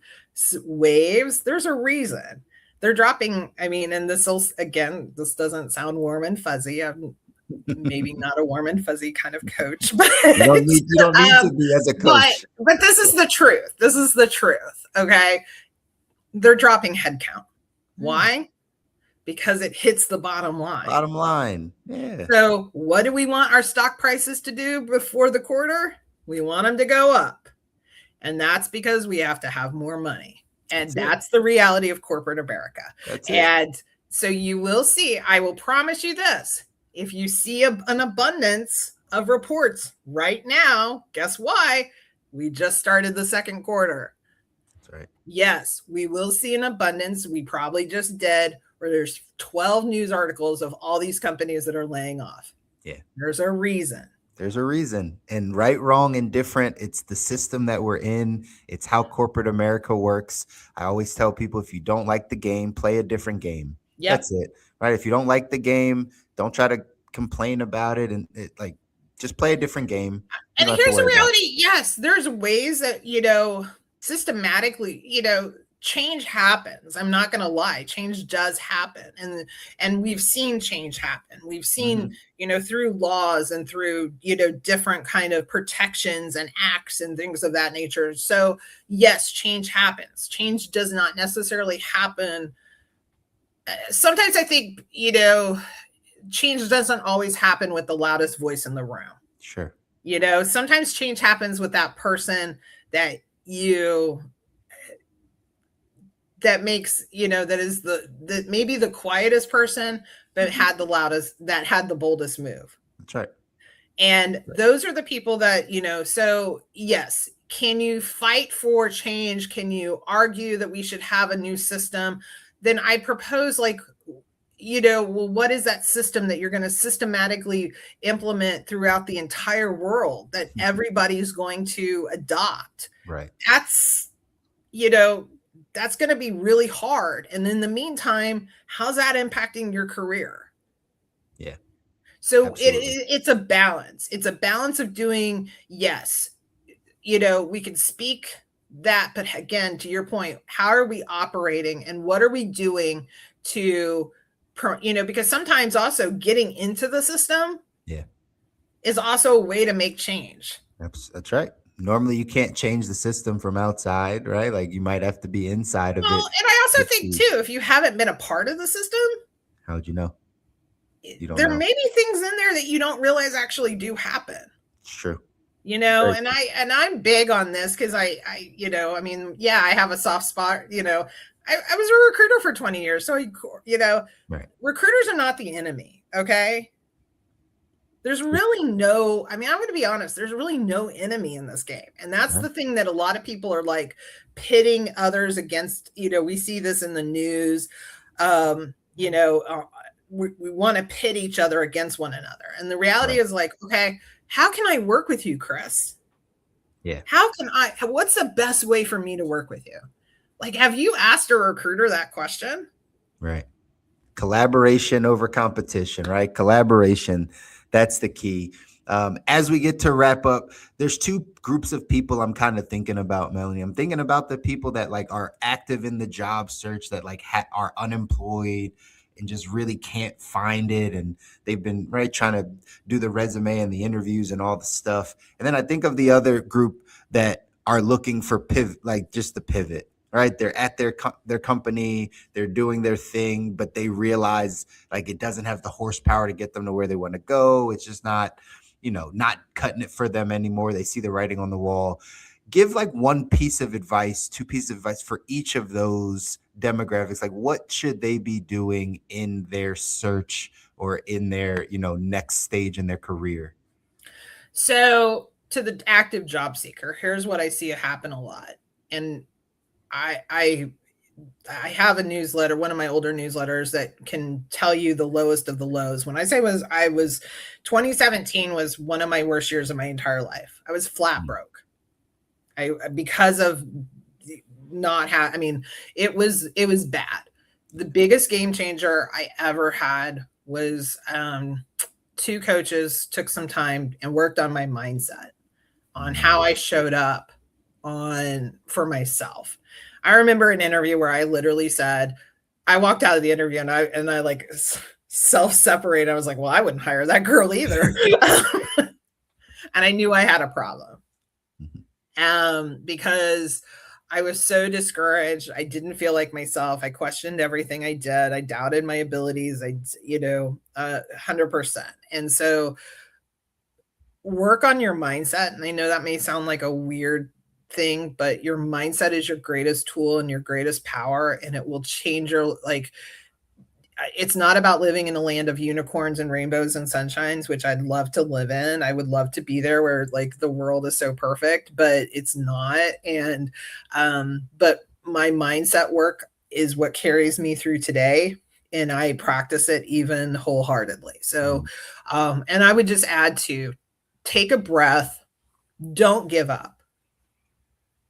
waves. There's a reason they're dropping. I mean, and this doesn't sound warm and fuzzy. I'm maybe not a warm and fuzzy kind of coach, but you don't need to be as a coach. But this is the truth. This is the truth. Okay. They're dropping headcount. Why? Because it hits the bottom line. Bottom line. Yeah. So what do we want our stock prices to do before the quarter? We want them to go up. And that's because we have to have more money. And that's the reality of corporate America. And so you will see, I will promise you this, if you see an abundance of reports right now, guess why? We just started the second quarter. That's right. Yes, we will see an abundance. We probably just did, where there's 12 news articles of all these companies that are laying off. Yeah. There's a reason. There's a reason. And right, wrong, and different, it's the system that we're in. It's how corporate America works. I always tell people, if you don't like the game, play a different game. Yep. That's it. Right. If you don't like the game, don't try to complain about it. And just play a different game. You And don't have to here's the worry about it. reality. Yes, there's ways that, systematically, change happens. I'm not going to lie. Change does happen. And we've seen change happen. We've seen, through laws and through, different kind of protections and acts and things of that nature. So yes, change happens. Change does not necessarily happen. Sometimes I think, change doesn't always happen with the loudest voice in the room. Sure. Sometimes change happens with that person that makes, that is that maybe the quietest person, but had the boldest move. That's right. And those are the people that, so yes, can you fight for change? Can you argue that we should have a new system? Then I propose, well, what is that system that you're going to systematically implement throughout the entire world that everybody's going to adopt? Right. That's, that's going to be really hard. And in the meantime, how's that impacting your career? Yeah. So it's a balance. It's a balance of doing, yes, we can speak that, but again, to your point, how are we operating and what are we doing to, because sometimes also getting into the system is also a way to make change. That's right. Normally you can't change the system from outside, right? Like you might have to be inside of it. And I also think too, if you haven't been a part of the system, how would you know? You don't there know. may be things in there that you don't realize actually do happen. It's true. And I'm big on this because I have a soft spot. I was a recruiter for 20 years. So, right. Recruiters are not the enemy. Okay. There's really I'm going to be honest. There's really no enemy in this game. And that's the thing that a lot of people are like pitting others against. We see this in the news. We want to pit each other against one another. And the reality is like, okay, how can I work with you, Chris? Yeah. What's the best way for me to work with you? Like, have you asked a recruiter that question? Right. Collaboration over competition, right? Collaboration. That's the key. As we get to wrap up, there's two groups of people I'm kind of thinking about, Melanie. I'm thinking about the people that like are active in the job search, that like are unemployed and just really can't find it. And they've been trying to do the resume and the interviews and all the stuff. And then I think of the other group that are looking for pivot, like just the pivot, right? They're at their company, they're doing their thing, but they realize like it doesn't have the horsepower to get them to where they want to go. It's just not, not cutting it for them anymore. They see the writing on the wall. Give like one piece of advice, two pieces of advice for each of those demographics. Like what should they be doing in their search or in their, next stage in their career? So to the active job seeker, here's what I see happen a lot. And I have a newsletter, one of my older newsletters that can tell you the lowest of the lows. When I say 2017 was one of my worst years of my entire life. I was flat broke. Because of it was bad. The biggest game changer I ever had was two coaches took some time and worked on my mindset, on how I showed up for myself. I remember an interview where I literally said, I walked out of the interview and I like self-separated. I was like, well, I wouldn't hire that girl either. And I knew I had a problem. Because I was so discouraged. I didn't feel like myself. I questioned everything I did. I doubted my abilities. 100%. And so work on your mindset. And I know that may sound like a weird thing, but your mindset is your greatest tool and your greatest power. And it will change it's not about living in a land of unicorns and rainbows and sunshines, which I'd love to live in. I would love to be there where like the world is so perfect, but it's not. And but my mindset work is what carries me through today, and I practice it even wholeheartedly. So and I would just add to take a breath, don't give up.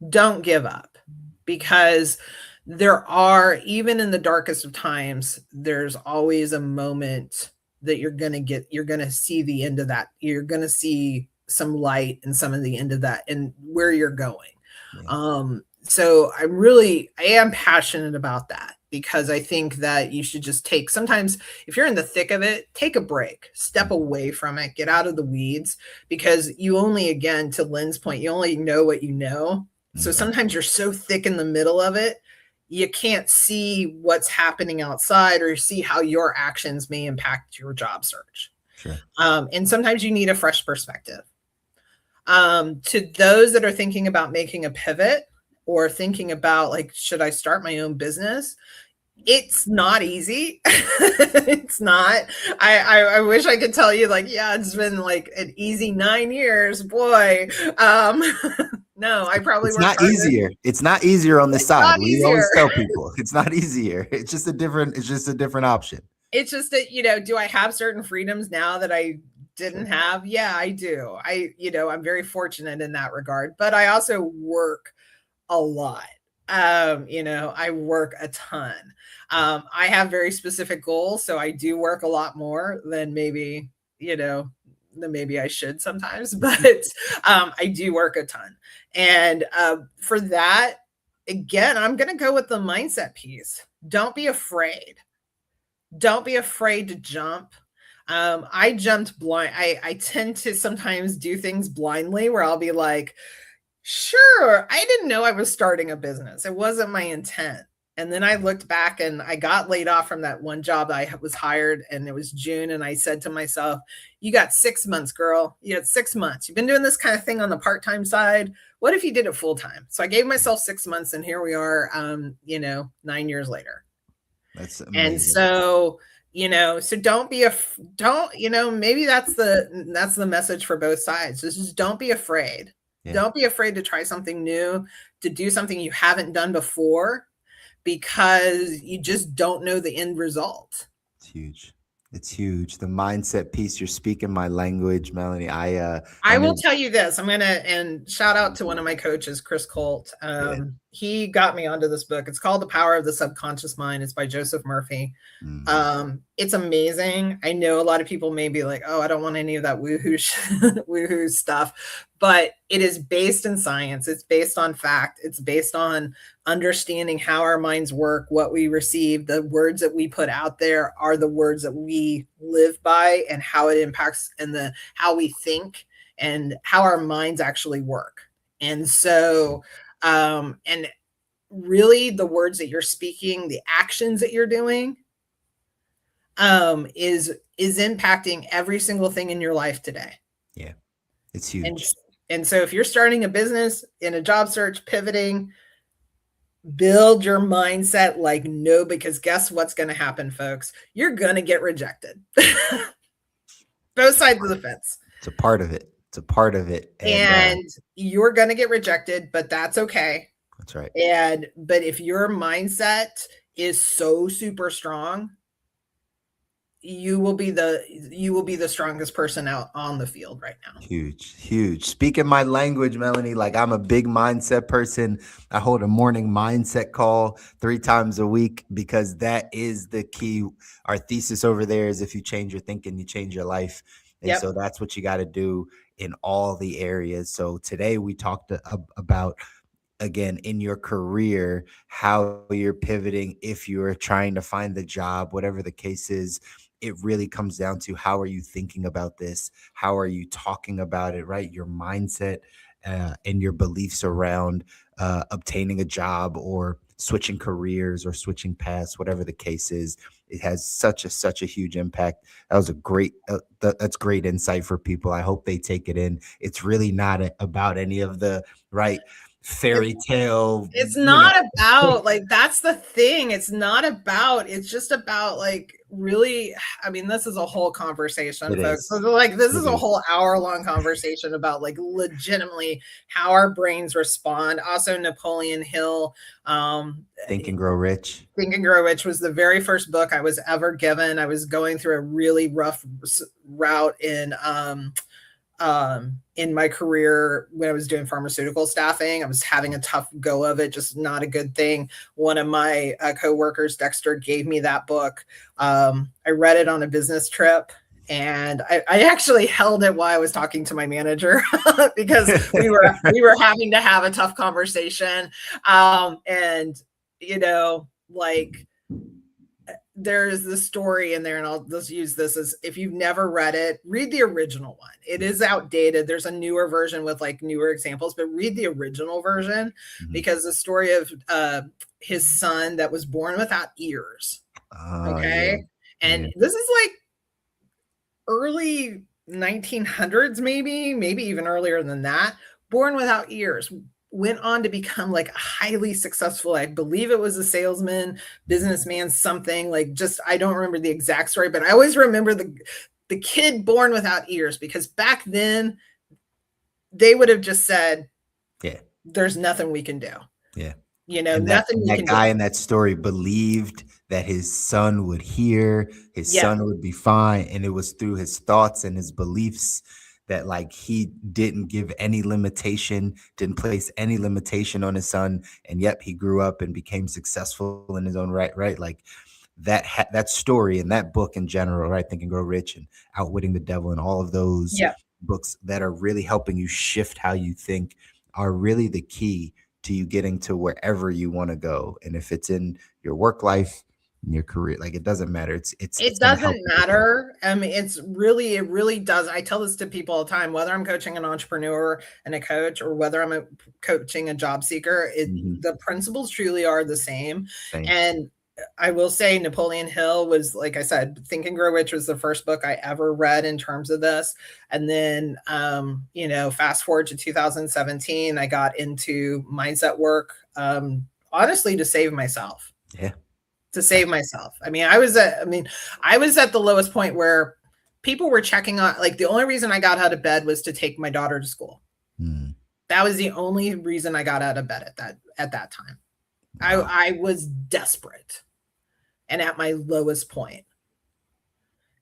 Don't give up, because there are, even in the darkest of times, there's always a moment that you're going to see the end of that. You're going to see some light and some of the end of that and where you're going. So I am passionate about that, because I think that you should just take, sometimes if you're in the thick of it, take a break, step away from it, get out of the weeds, because you only, again, to Lynn's point, you only know what you know. So sometimes you're so thick in the middle of it, you can't see what's happening outside or see how your actions may impact your job search. Sure. And sometimes you need a fresh perspective. To those that are thinking about making a pivot or thinking about, like, should I start my own business? It's not easy. It's not. I wish I could tell you, like, yeah, it's been like an easy 9 years, boy. No, I probably it's not easier. It's not easier on the side. We always tell people it's not easier. It's just a different option. It's just that, do I have certain freedoms now that I didn't have? Yeah, I do. I'm very fortunate in that regard, but I also work a lot. I work a ton. I have very specific goals, so I do work a lot more than maybe I should sometimes, but I do work a ton. And for that, again, I'm going to go with the mindset piece. Don't be afraid. Don't be afraid to jump. I jumped blind. I tend to sometimes do things blindly, where I'll be like, sure, I didn't know I was starting a business. It wasn't my intent. And then I looked back and I got laid off from that one job that I was hired, and it was June. And I said to myself, you got 6 months, girl. You had 6 months. You've been doing this kind of thing on the part-time side. What if you did it full-time? So I gave myself 6 months, and here we are, 9 years later. That's amazing. And so, so maybe that's the message for both sides. Just don't be afraid. Yeah. Don't be afraid to try something new, to do something you haven't done before, because you just don't know the end result. It's huge. It's huge. The mindset piece, you're speaking my language, Melanie. I will tell you this. and shout out to one of my coaches, Chris Colt. He got me onto this book. It's called The Power of the Subconscious Mind. It's by Joseph Murphy. It's amazing. I know a lot of people may be like, oh, I don't want any of that woohoo stuff, but it is based in science. It's based on fact. It's based on understanding how our minds work, what we receive, the words that we put out there are the words that we live by, and how it impacts and how we think and how our minds actually work. And so, and really the words that you're speaking, the actions that you're doing, is impacting every single thing in your life today. Yeah, it's huge. And so if you're starting a business, in a job search, pivoting, build your mindset like no, because guess what's going to happen, folks? You're going to get rejected. Both sides of the fence. It's a part of it. It's a part of it. And you're going to get rejected, but that's okay. That's right. But if your mindset is so super strong, you will be the strongest person out on the field right now. Huge. Speaking my language, Melanie, like I'm a big mindset person. I hold a morning mindset call 3 times a week, because that is the key. Our thesis over there is, if you change your thinking, you change your life. And so that's what you got to do in all the areas. So today we talked about, again, in your career, how you're pivoting, if you're trying to find the job, whatever the case is. It really comes down to, how are you thinking about this? How are you talking about it, right? Your mindset and your beliefs around obtaining a job or switching careers or switching paths, whatever the case is. It has such a huge impact. That was that's great insight for people. I hope they take it in. It's really not about any of the, right, fairy tale, It's you know. not about like that's the thing. It's not about, it's just about like really, I mean, this is a whole conversation, It folks. is. So like this is It a is. whole hour-long conversation about like legitimately how our brains respond. Also, Napoleon Hill, Think and Grow Rich. Think and Grow Rich was the very first book I was ever given. I was going through a really rough route in my career when I was doing pharmaceutical staffing. I was having a tough go of it, just not a good thing. One of my coworkers, Dexter, gave me that book. I read it on a business trip. And I actually held it while I was talking to my manager because we were having to have a tough conversation. And you know, like there's the story in there, and I'll just use this as, if you've never read it, read the original one. It is outdated. There's a newer version with like newer examples, but read the original version because the story of his son that was born without ears. Okay. And this is like early 1900s, maybe even earlier than that, born without ears, went on to become like a highly successful, I believe it was a salesman, businessman, something like, just, I don't remember the exact story, but I always remember the kid born without ears, because back then they would have just said, yeah, there's nothing we can do. Yeah. You know, and nothing that guy in that story believed that his son would hear, his son would be fine. And it was through his thoughts and his beliefs that like he didn't give any limitation, didn't place any limitation on his son. And yet he grew up and became successful in his own right? Like that story and that book in general, right? Think and Grow Rich and Outwitting the Devil and all of those books that are really helping you shift how you think are really the key to you getting to wherever you want to go. And if it's in your work life, in your career, like it doesn't matter. It doesn't matter. I mean, it really does. I tell this to people all the time, whether I'm coaching an entrepreneur and a coach, or whether I'm coaching a job seeker, the principles truly are the same. And I will say Napoleon Hill was, like I said, Think and Grow Rich was the first book I ever read in terms of this. And then, you know, fast forward to 2017, I got into mindset work, honestly, to save myself. Yeah. To save myself. I mean, I was at the lowest point where people were checking on, like, the only reason I got out of bed was to take my daughter to school. That was the only reason I got out of bed at that time. Wow. I was desperate and at my lowest point.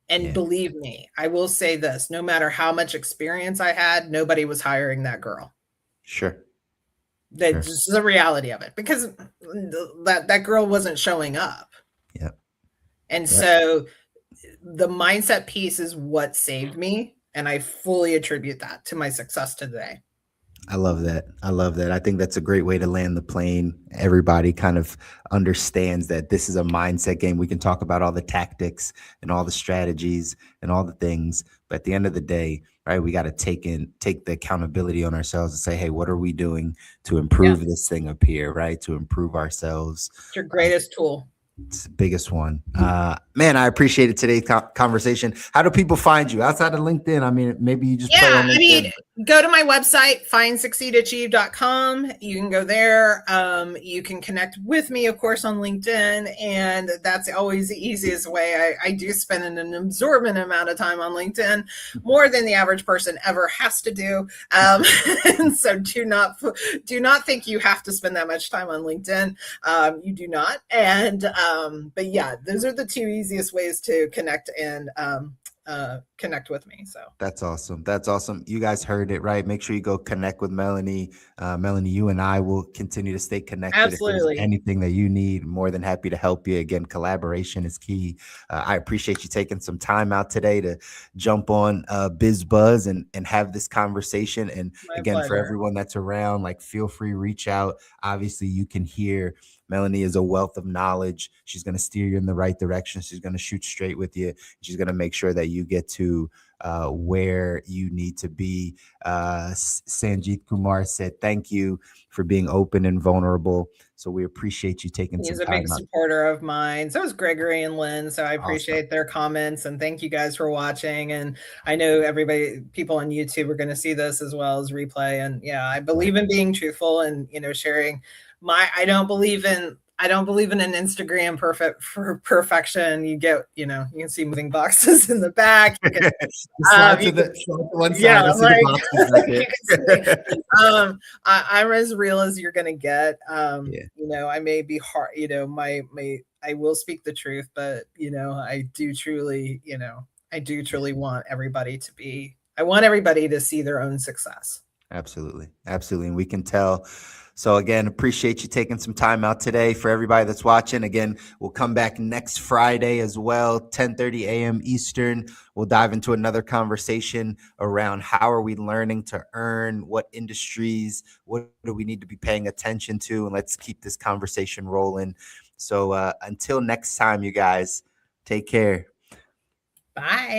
And believe me, I will say this, no matter how much experience I had, nobody was hiring that girl. Sure. That's just the reality of it, because that girl wasn't showing up. Yeah. And so the mindset piece is what saved me. And I fully attribute that to my success today. I love that. I think that's a great way to land the plane. Everybody kind of understands that this is a mindset game. We can talk about all the tactics and all the strategies and all the things, but at the end of the day, right, we got to take the accountability on ourselves and say, hey, what are we doing to improve this thing up here, right? To improve ourselves. It's your greatest tool. It's the biggest one. Man, I appreciated today's conversation. How do people find you outside of LinkedIn? I mean, maybe you just play on LinkedIn. I mean, go to my website, findsucceedachieve.com. You can go there. You can connect with me, of course, on LinkedIn. And that's always the easiest way. I do spend an absorbent amount of time on LinkedIn, more than the average person ever has to do. And so do not think you have to spend that much time on LinkedIn. You do not. And but yeah, those are the two easiest ways to connect and connect with me. So that's awesome. You guys heard it, right? Make sure you go connect with Melanie. Melanie, you and I will continue to stay connected. Absolutely. If there's anything that you need, more than happy to help you. Again, collaboration is key. I appreciate you taking some time out today to jump on BizBuzz and have this conversation. And my pleasure. For everyone that's around, like, feel free, reach out. Obviously, you can hear Melanie is a wealth of knowledge. She's going to steer you in the right direction. She's going to shoot straight with you. She's going to make sure that you get to where you need to be. Sanjit Kumar said, thank you for being open and vulnerable. So we appreciate you taking some He's a big time out. supporter of mine. So is Gregory and Lynn. So I appreciate Awesome. their comments and thank you guys for watching. And I know people on YouTube are going to see this as well as replay. And yeah, I believe in being truthful and, sharing I don't believe in an Instagram perfection. You get, you can see moving boxes in the back. You can, slide to one side. yeah, I see the boxes back you here. can see, I'm as real as you're gonna get. Yeah. I may be hard, I will speak the truth, but I do truly, want everybody I want everybody to see their own success. Absolutely. Absolutely. And we can tell. So again, appreciate you taking some time out today. For everybody that's watching, again, we'll come back next Friday as well, 10:30 a.m. Eastern. We'll dive into another conversation around how are we learning to earn, what industries, what do we need to be paying attention to, and let's keep this conversation rolling. So until next time, you guys, take care. Bye.